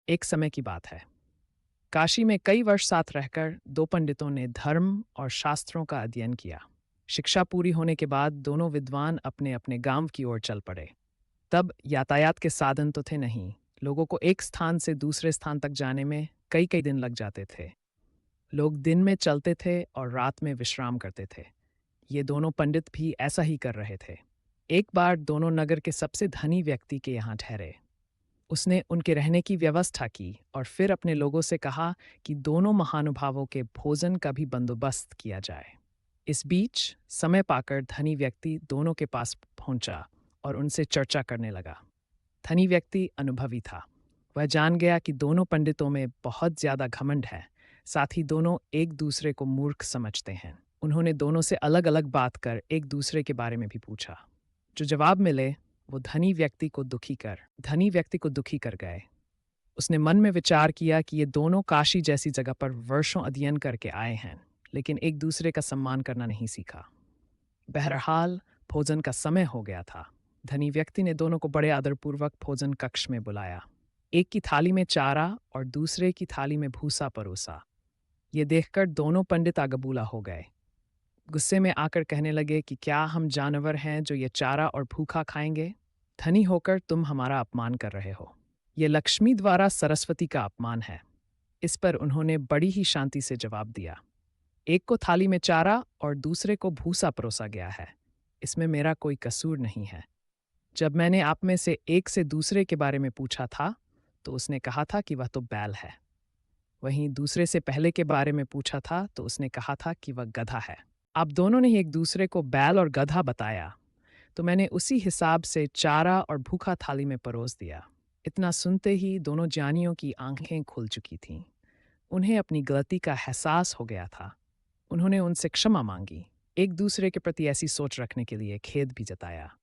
एक समय की बात है। काशी में कई वर्ष साथ रहकर दो पंडितों ने धर्म और शास्त्रों का अध्ययन किया। शिक्षा पूरी होने के बाद दोनों विद्वान अपने अपने गांव की ओर चल पड़े। तब यातायात के साधन तो थे नहीं। लोगों को एक स्थान से दूसरे स्थान तक जाने में कई कई दिन लग जाते थे। लोग दिन में चलते थे और रात में विश्राम करते थे। ये दोनों पंडित भी ऐसा ही कर रहे थे। एक बार दोनों नगर के सबसे धनी व्यक्ति के यहाँ ठहरे। उसने उनके रहने की व्यवस्था की और फिर अपने लोगों से कहा कि दोनों महानुभावों के भोजन का भी बंदोबस्त किया जाए। इस बीच समय पाकर धनी व्यक्ति दोनों के पास पहुंचा और उनसे चर्चा करने लगा। धनी व्यक्ति अनुभवी था। वह जान गया कि दोनों पंडितों में बहुत ज्यादा घमंड है। साथ ही दोनों एक दूसरे को मूर्ख समझते हैं। उन्होंने दोनों से अलग अलग बात कर एक दूसरे के बारे में भी पूछा। जो जवाब मिले वो धनी व्यक्ति को दुखी कर गए। उसने मन में विचार किया कि ये दोनों काशी जैसी जगह पर वर्षों अध्ययन करके आए हैं, लेकिन एक दूसरे का सम्मान करना नहीं सीखा। बहरहाल भोजन का समय हो गया था। धनी व्यक्ति ने दोनों को बड़े आदरपूर्वक भोजन कक्ष में बुलाया। एक की थाली में चारा और दूसरे की थाली में भूसा परोसा। ये देखकर दोनों पंडित आगबूला हो गए। गुस्से में आकर कहने लगे कि क्या हम जानवर हैं जो ये चारा और भूखा खाएंगे? धनी होकर तुम हमारा अपमान कर रहे हो। ये लक्ष्मी द्वारा सरस्वती का अपमान है। इस पर उन्होंने बड़ी ही शांति से जवाब दिया। एक को थाली में चारा और दूसरे को भूसा परोसा गया है। इसमें मेरा कोई कसूर नहीं है। जब मैंने आप में से एक से दूसरे के बारे में पूछा था, तो उसने कहा था कि वह तो बैल है। वहीं दूसरे से पहले के बारे में पूछा था, तो उसने कहा था कि वह गधा है। आप दोनों ने ही एक दूसरे को बैल और गधा बताया, तो मैंने उसी हिसाब से चारा और भूखा थाली में परोस दिया। इतना सुनते ही दोनों जानियों की आंखें खुल चुकी थीं। उन्हें अपनी गलती का एहसास हो गया था। उन्होंने उनसे क्षमा मांगी। एक दूसरे के प्रति ऐसी सोच रखने के लिए खेद भी जताया।